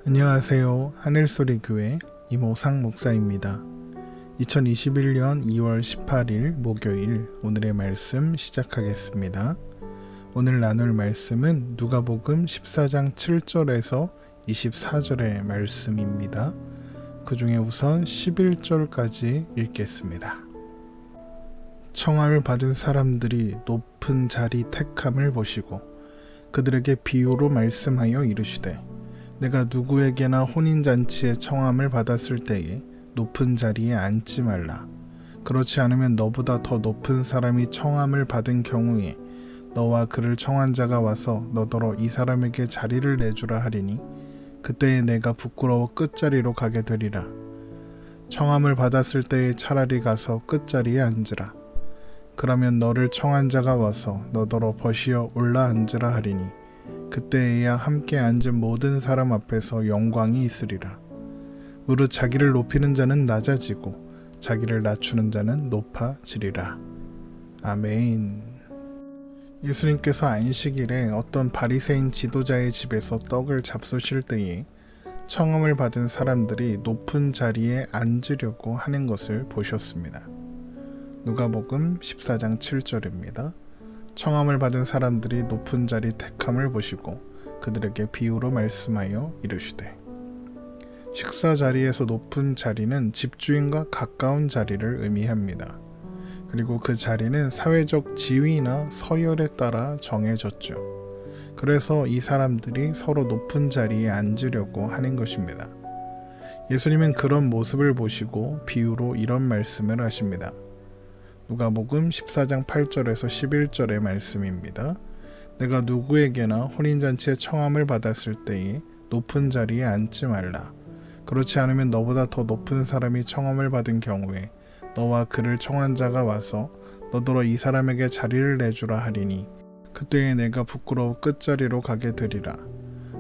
안녕하세요. 하늘소리교회 이모상 목사입니다. 2021년 2월 18일 목요일 오늘의 말씀 시작하겠습니다. 오늘 나눌 말씀은 누가복음 14장 7절에서 24절의 말씀입니다. 그 중에 우선 11절까지 읽겠습니다. 청함을 받은 사람들이 높은 자리 택함을 보시고 그들에게 비유로 말씀하여 이르시되 내가 누구에게나 혼인잔치에 청함을 받았을 때에 높은 자리에 앉지 말라. 그렇지 않으면 너보다 더 높은 사람이 청함을 받은 경우에 너와 그를 청한 자가 와서 너더러 이 사람에게 자리를 내주라 하리니 그때에 내가 부끄러워 끝자리로 가게 되리라. 청함을 받았을 때에 차라리 가서 끝자리에 앉으라. 그러면 너를 청한 자가 와서 너더러 벗이어 올라 앉으라 하리니 그때에야 함께 앉은 모든 사람 앞에서 영광이 있으리라. 무릇 자기를 높이는 자는 낮아지고 자기를 낮추는 자는 높아지리라. 아멘. 예수님께서 안식일에 어떤 바리새인 지도자의 집에서 떡을 잡수실 때에 청함을 받은 사람들이 높은 자리에 앉으려고 하는 것을 보셨습니다. 누가복음 14장 7절입니다. 청함을 받은 사람들이 높은 자리 택함을 보시고 그들에게 비유로 말씀하여 이르시되. 식사 자리에서 높은 자리는 집주인과 가까운 자리를 의미합니다. 그리고 그 자리는 사회적 지위나 서열에 따라 정해졌죠. 그래서 이 사람들이 서로 높은 자리에 앉으려고 하는 것입니다. 예수님은 그런 모습을 보시고 비유로 이런 말씀을 하십니다. 누가복음 14장 8절에서 11절의 말씀입니다. 내가 누구에게나 혼인잔치에 청함을 받았을 때에 높은 자리에 앉지 말라. 그렇지 않으면 너보다 더 높은 사람이 청함을 받은 경우에 너와 그를 청한 자가 와서 너더러 이 사람에게 자리를 내주라 하리니 그때에 내가 부끄러워 끝자리로 가게 되리라.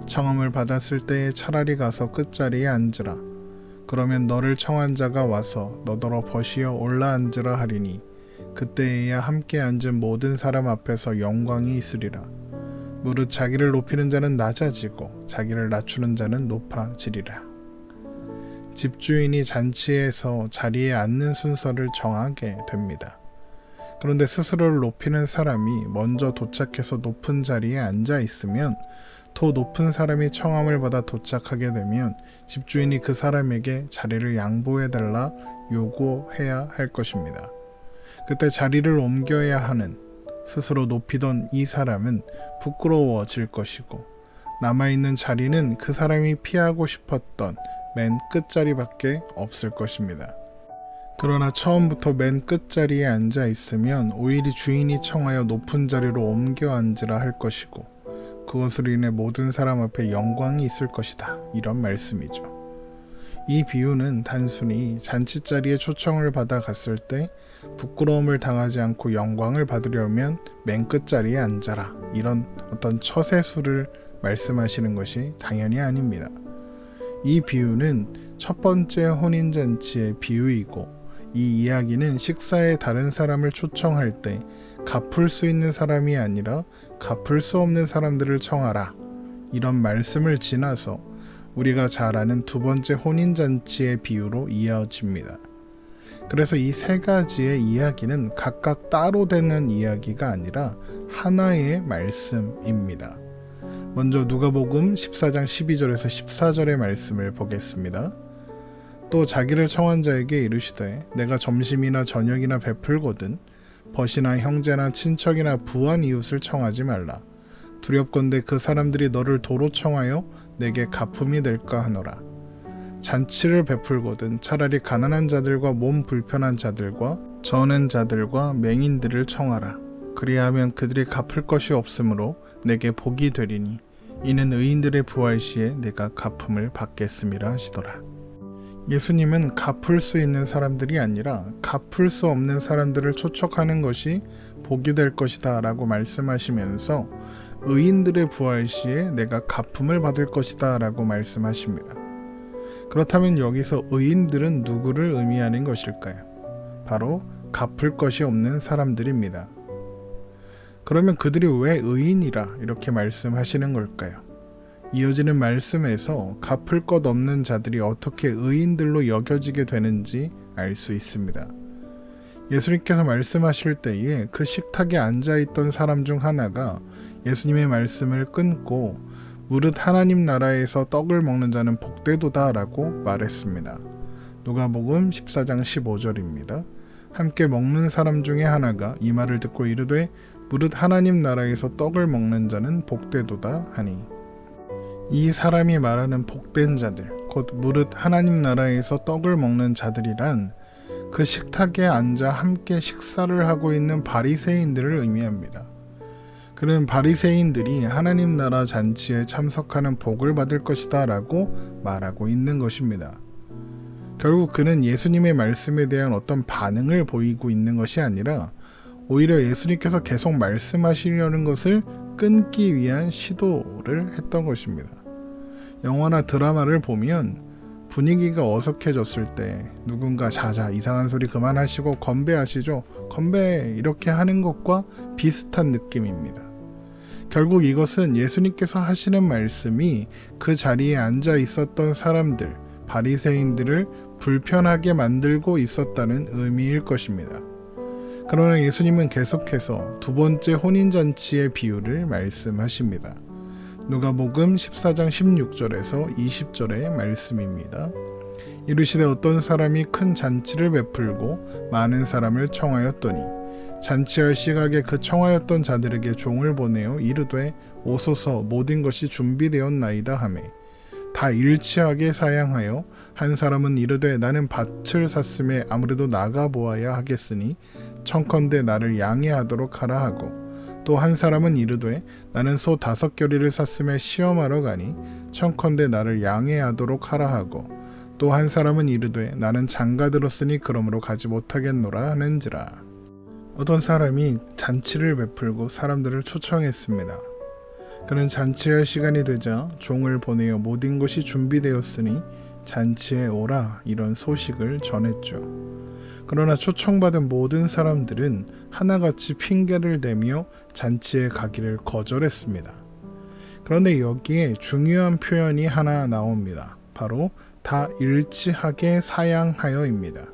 청함을 받았을 때에 차라리 가서 끝자리에 앉으라. 그러면 너를 청한 자가 와서 너더러 벗이어 올라 앉으라 하리니 그때에야 함께 앉은 모든 사람 앞에서 영광이 있으리라. 무릇 자기를 높이는 자는 낮아지고 자기를 낮추는 자는 높아지리라. 집주인이 잔치에서 자리에 앉는 순서를 정하게 됩니다. 그런데 스스로를 높이는 사람이 먼저 도착해서 높은 자리에 앉아 있으면 더 높은 사람이 청함을 받아 도착하게 되면 집주인이 그 사람에게 자리를 양보해달라 요구해야 할 것입니다. 그때 자리를 옮겨야 하는 스스로 높이던 이 사람은 부끄러워질 것이고 남아있는 자리는 그 사람이 피하고 싶었던 맨 끝자리밖에 없을 것입니다. 그러나 처음부터 맨 끝자리에 앉아 있으면 오히려 주인이 청하여 높은 자리로 옮겨 앉으라 할 것이고 그것으로 인해 모든 사람 앞에 영광이 있을 것이다. 이런 말씀이죠. 이 비유는 단순히 잔치자리에 초청을 받아 갔을 때 부끄러움을 당하지 않고 영광을 받으려면 맨 끝자리에 앉아라. 이런 어떤 처세수를 말씀하시는 것이 당연히 아닙니다. 이 비유는 첫 번째 혼인잔치의 비유이고 이 이야기는 식사에 다른 사람을 초청할 때 갚을 수 있는 사람이 아니라 갚을 수 없는 사람들을 청하라. 이런 말씀을 지나서 우리가 잘 아는 두 번째 혼인잔치의 비유로 이어집니다. 그래서 이 세 가지의 이야기는 각각 따로 되는 이야기가 아니라 하나의 말씀입니다. 먼저 누가복음 14장 12절에서 14절의 말씀을 보겠습니다. 또 자기를 청한 자에게 이르시되 내가 점심이나 저녁이나 베풀거든 벗이나 형제나 친척이나 부한 이웃을 청하지 말라. 두렵건대 그 사람들이 너를 도로 청하여 내게 가품이 될까 하노라. 잔치를 베풀거든 차라리 가난한 자들과 몸 불편한 자들과 저는 자들과 맹인들을 청하라. 그리하면 그들이 갚을 것이 없으므로 내게 복이 되리니 이는 의인들의 부활 시에 내가 가품을 받겠음이라 하시더라. 예수님은 갚을 수 있는 사람들이 아니라 갚을 수 없는 사람들을 초청하는 것이 복이 될 것이다 라고 말씀하시면서 의인들의 부활 시에 내가 가품을 받을 것이다 라고 말씀하십니다. 그렇다면 여기서 의인들은 누구를 의미하는 것일까요? 바로 갚을 것이 없는 사람들입니다. 그러면 그들이 왜 의인이라 이렇게 말씀하시는 걸까요? 이어지는 말씀에서 갚을 것 없는 자들이 어떻게 의인들로 여겨지게 되는지 알 수 있습니다. 예수님께서 말씀하실 때에 그 식탁에 앉아있던 사람 중 하나가 예수님의 말씀을 끊고 무릇 하나님 나라에서 떡을 먹는 자는 복되도다 라고 말했습니다. 누가복음 14장 15절입니다. 함께 먹는 사람 중에 하나가 이 말을 듣고 이르되 무릇 하나님 나라에서 떡을 먹는 자는 복되도다 하니, 이 사람이 말하는 복된 자들, 곧 무릇 하나님 나라에서 떡을 먹는 자들이란 그 식탁에 앉아 함께 식사를 하고 있는 바리새인들을 의미합니다. 그는 바리새인들이 하나님 나라 잔치에 참석하는 복을 받을 것이다 라고 말하고 있는 것입니다. 결국 그는 예수님의 말씀에 대한 어떤 반응을 보이고 있는 것이 아니라 오히려 예수님께서 계속 말씀하시려는 것을 끊기 위한 시도를 했던 것입니다. 영화나 드라마를 보면 분위기가 어색해졌을 때 누군가 자자 이상한 소리 그만하시고 건배하시죠. 건배 이렇게 하는 것과 비슷한 느낌입니다. 결국 이것은 예수님께서 하시는 말씀이 그 자리에 앉아 있었던 사람들, 바리새인들을 불편하게 만들고 있었다는 의미일 것입니다. 그러나 예수님은 계속해서 두 번째 혼인잔치의 비유를 말씀하십니다. 누가복음 14장 16절에서 20절의 말씀입니다. 이르시되 어떤 사람이 큰 잔치를 베풀고 많은 사람을 청하였더니 잔치할 시각에 그 청하였던 자들에게 종을 보내어 이르되 오소서 모든 것이 준비되었나이다 하매 다 일치하게 사양하여 한 사람은 이르되 나는 밭을 샀음에 아무래도 나가 보아야 하겠으니 청컨대 나를 양해하도록 하라 하고, 또 한 사람은 이르되 나는 소 5겨리를 샀음에 시험하러 가니 청컨대 나를 양해하도록 하라 하고, 또 한 사람은 이르되 나는 장가 들었으니 그러므로 가지 못하겠노라 하는지라. 어떤 사람이 잔치를 베풀고 사람들을 초청했습니다. 그는 잔치할 시간이 되자 종을 보내어 모든 것이 준비되었으니 잔치에 오라 이런 소식을 전했죠. 그러나 초청받은 모든 사람들은 하나같이 핑계를 대며 잔치에 가기를 거절했습니다. 그런데 여기에 중요한 표현이 하나 나옵니다. 바로 다 일치하게 사양하여입니다.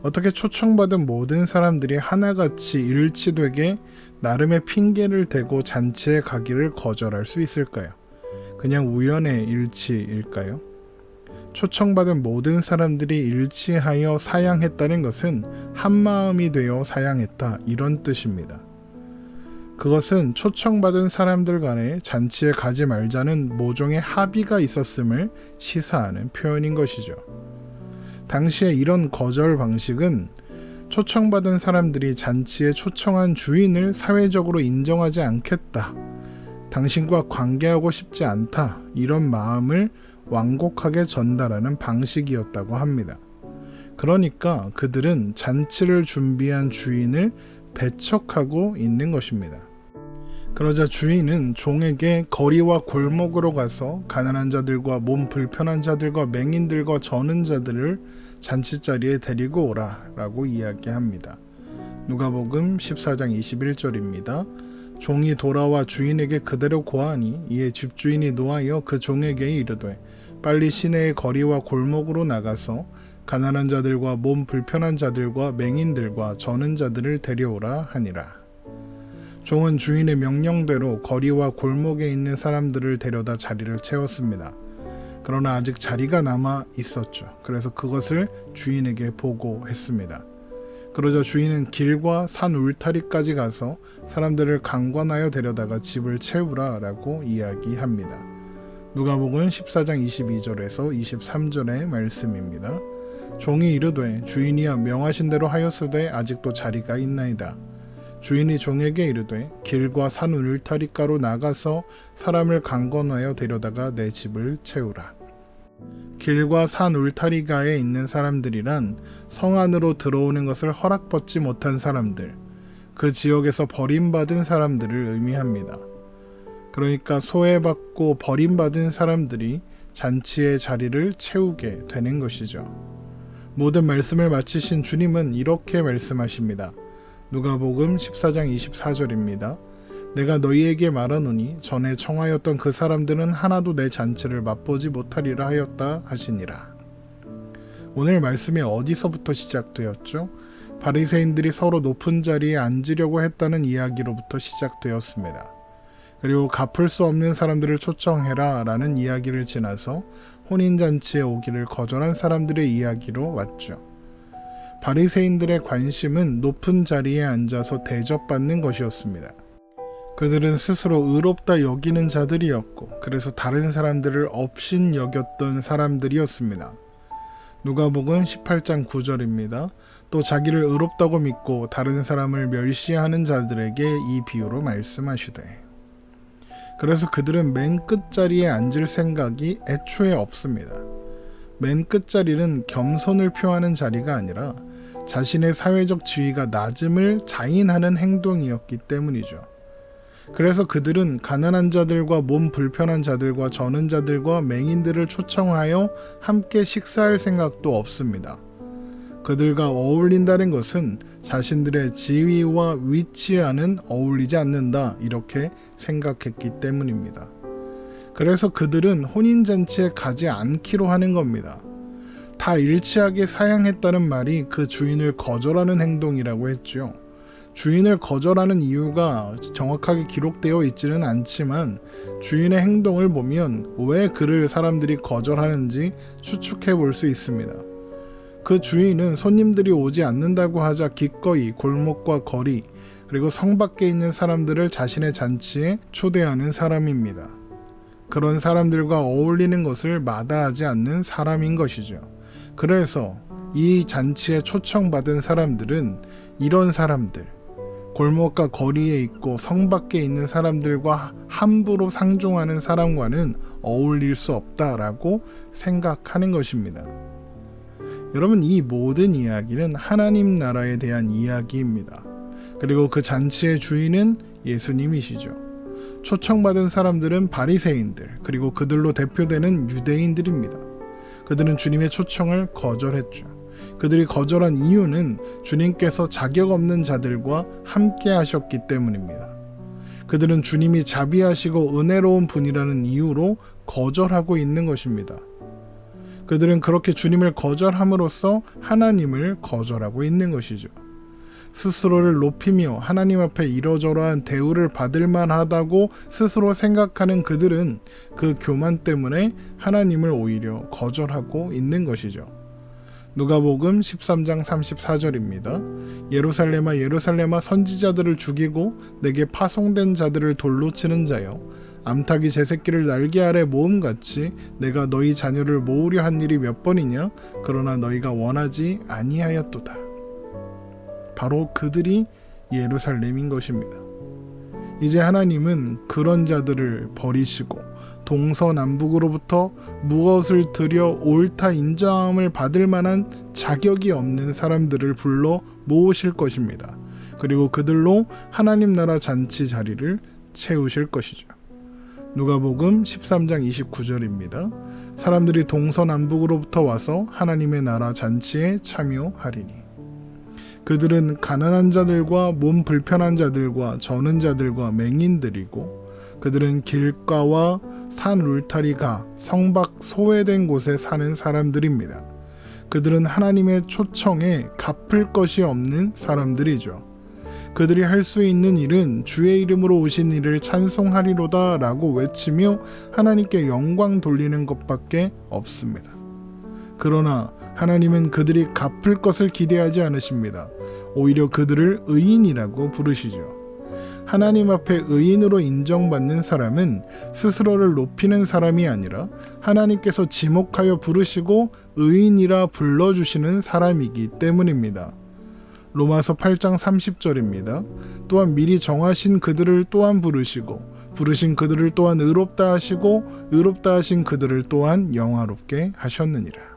어떻게 초청받은 모든 사람들이 하나같이 일치되게 나름의 핑계를 대고 잔치에 가기를 거절할 수 있을까요? 그냥 우연의 일치일까요? 초청받은 모든 사람들이 일치하여 사양했다는 것은 한마음이 되어 사양했다 이런 뜻입니다. 그것은 초청받은 사람들 간에 잔치에 가지 말자는 모종의 합의가 있었음을 시사하는 표현인 것이죠. 당시에 이런 거절 방식은 초청받은 사람들이 잔치에 초청한 주인을 사회적으로 인정하지 않겠다, 당신과 관계하고 싶지 않다 이런 마음을 완곡하게 전달하는 방식이었다고 합니다. 그러니까 그들은 잔치를 준비한 주인을 배척하고 있는 것입니다. 그러자 주인은 종에게 거리와 골목으로 가서 가난한 자들과 몸 불편한 자들과 맹인들과 저는 자들을 잔치자리에 데리고 오라 라고 이야기합니다. 누가복음 14장 21절입니다. 종이 돌아와 주인에게 그대로 고하니 이에 집주인이 노하여 그 종에게 이르되 빨리 시내의 거리와 골목으로 나가서 가난한 자들과 몸 불편한 자들과 맹인들과 저는 자들을 데려오라 하니라. 종은 주인의 명령대로 거리와 골목에 있는 사람들을 데려다 자리를 채웠습니다. 그러나 아직 자리가 남아 있었죠. 그래서 그것을 주인에게 보고했습니다. 그러자 주인은 길과 산 울타리까지 가서 사람들을 강권하여 데려다가 집을 채우라 라고 이야기합니다. 누가복음 14장 22절에서 23절의 말씀입니다. 종이 이르되 주인이여 명하신 대로 하였으되 아직도 자리가 있나이다. 주인이 종에게 이르되 길과 산 울타리가로 나가서 사람을 강권하여 데려다가 내 집을 채우라. 길과 산 울타리가에 있는 사람들이란 성 안으로 들어오는 것을 허락받지 못한 사람들, 그 지역에서 버림받은 사람들을 의미합니다. 그러니까 소외받고 버림받은 사람들이 잔치의 자리를 채우게 되는 것이죠. 모든 말씀을 마치신 주님은 이렇게 말씀하십니다. 누가복음 14장 24절입니다. 내가 너희에게 말하노니 전에 청하였던 그 사람들은 하나도 내 잔치를 맛보지 못하리라 하였다 하시니라. 오늘 말씀이 어디서부터 시작되었죠? 바리새인들이 서로 높은 자리에 앉으려고 했다는 이야기로부터 시작되었습니다. 그리고 갚을 수 없는 사람들을 초청해라 라는 이야기를 지나서 혼인잔치에 오기를 거절한 사람들의 이야기로 왔죠. 바리새인들의 관심은 높은 자리에 앉아서 대접받는 것이었습니다. 그들은 스스로 의롭다 여기는 자들이었고 그래서 다른 사람들을 업신여겼던 사람들이었습니다. 누가복음 18장 9절입니다. 또 자기를 의롭다고 믿고 다른 사람을 멸시하는 자들에게 이 비유로 말씀하시되. 그래서 그들은 맨 끝자리에 앉을 생각이 애초에 없습니다. 맨 끝자리는 겸손을 표하는 자리가 아니라 자신의 사회적 지위가 낮음을 자인하는 행동이었기 때문이죠. 그래서 그들은 가난한 자들과 몸 불편한 자들과 저는 자들과 맹인들을 초청하여 함께 식사할 생각도 없습니다. 그들과 어울린다는 것은 자신들의 지위와 위치와는 어울리지 않는다 이렇게 생각했기 때문입니다. 그래서 그들은 혼인잔치에 가지 않기로 하는 겁니다. 다 일치하게 사양했다는 말이 그 주인을 거절하는 행동이라고 했죠. 주인을 거절하는 이유가 정확하게 기록되어 있지는 않지만 주인의 행동을 보면 왜 그를 사람들이 거절하는지 추측해 볼 수 있습니다. 그 주인은 손님들이 오지 않는다고 하자 기꺼이 골목과 거리 그리고 성 밖에 있는 사람들을 자신의 잔치에 초대하는 사람입니다. 그런 사람들과 어울리는 것을 마다하지 않는 사람인 것이죠. 그래서 이 잔치에 초청받은 사람들은 이런 사람들, 골목과 거리에 있고 성 밖에 있는 사람들과 함부로 상종하는 사람과는 어울릴 수 없다라고 생각하는 것입니다. 여러분, 이 모든 이야기는 하나님 나라에 대한 이야기입니다. 그리고 그 잔치의 주인은 예수님이시죠. 초청받은 사람들은 바리새인들, 그리고 그들로 대표되는 유대인들입니다. 그들은 주님의 초청을 거절했죠. 그들이 거절한 이유는 주님께서 자격 없는 자들과 함께 하셨기 때문입니다. 그들은 주님이 자비하시고 은혜로운 분이라는 이유로 거절하고 있는 것입니다. 그들은 그렇게 주님을 거절함으로써 하나님을 거절하고 있는 것이죠. 스스로를 높이며 하나님 앞에 이러저러한 대우를 받을 만하다고 스스로 생각하는 그들은 그 교만 때문에 하나님을 오히려 거절하고 있는 것이죠. 누가복음 13장 34절입니다. 예루살렘아 예루살렘아 선지자들을 죽이고 내게 파송된 자들을 돌로 치는 자여 암탉이 제 새끼를 날개 아래 모음같이 내가 너희 자녀를 모으려 한 일이 몇 번이냐 그러나 너희가 원하지 아니하였도다. 바로 그들이 예루살렘인 것입니다. 이제 하나님은 그런 자들을 버리시고 동서남북으로부터 무엇을 드려 옳다 인정함을 받을 만한 자격이 없는 사람들을 불러 모으실 것입니다. 그리고 그들로 하나님 나라 잔치 자리를 채우실 것이죠. 누가복음 13장 29절입니다. 사람들이 동서남북으로부터 와서 하나님의 나라 잔치에 참여하리니 그들은 가난한 자들과 몸 불편한 자들과 저는 자들과 맹인들이고 그들은 길가와 산 울타리가 성밖 소외된 곳에 사는 사람들입니다. 그들은 하나님의 초청에 갚을 것이 없는 사람들이죠. 그들이 할 수 있는 일은 주의 이름으로 오신 이를 찬송하리로다 라고 외치며 하나님께 영광 돌리는 것밖에 없습니다. 그러나 하나님은 그들이 갚을 것을 기대하지 않으십니다. 오히려 그들을 의인이라고 부르시죠. 하나님 앞에 의인으로 인정받는 사람은 스스로를 높이는 사람이 아니라 하나님께서 지목하여 부르시고 의인이라 불러주시는 사람이기 때문입니다. 로마서 8장 30절입니다. 또한 미리 정하신 그들을 또한 부르시고 부르신 그들을 또한 의롭다 하시고 의롭다 하신 그들을 또한 영화롭게 하셨느니라.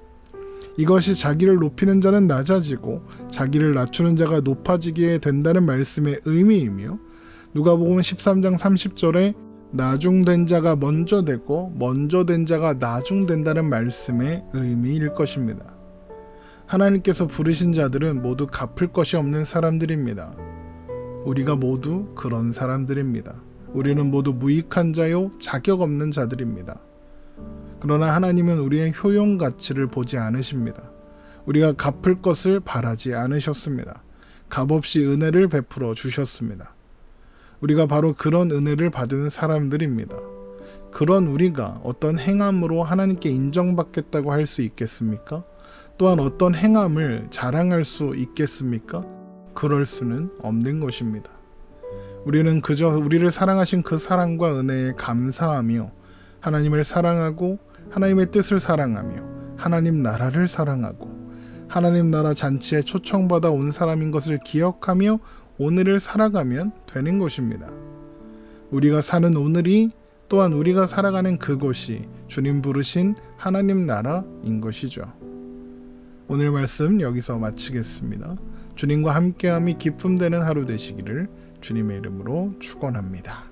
이것이 자기를 높이는 자는 낮아지고 자기를 낮추는 자가 높아지게 된다는 말씀의 의미이며 누가복음 13장 30절에 나중된 자가 먼저 되고 먼저 된 자가 나중된다는 말씀의 의미일 것입니다. 하나님께서 부르신 자들은 모두 갚을 것이 없는 사람들입니다. 우리가 모두 그런 사람들입니다. 우리는 모두 무익한 자요 자격 없는 자들입니다. 그러나 하나님은 우리의 효용 가치를 보지 않으십니다. 우리가 갚을 것을 바라지 않으셨습니다. 값없이 은혜를 베풀어 주셨습니다. 우리가 바로 그런 은혜를 받은 사람들입니다. 그런 우리가 어떤 행함으로 하나님께 인정받겠다고 할 수 있겠습니까? 또한 어떤 행함을 자랑할 수 있겠습니까? 그럴 수는 없는 것입니다. 우리는 그저 우리를 사랑하신 그 사랑과 은혜에 감사하며 하나님을 사랑하고 하나님의 뜻을 사랑하며 하나님 나라를 사랑하고 하나님 나라 잔치에 초청받아 온 사람인 것을 기억하며 오늘을 살아가면 되는 것입니다. 우리가 사는 오늘이 또한 우리가 살아가는 그곳이 주님 부르신 하나님 나라인 것이죠. 오늘 말씀 여기서 마치겠습니다. 주님과 함께함이 기쁨되는 하루 되시기를 주님의 이름으로 축원합니다.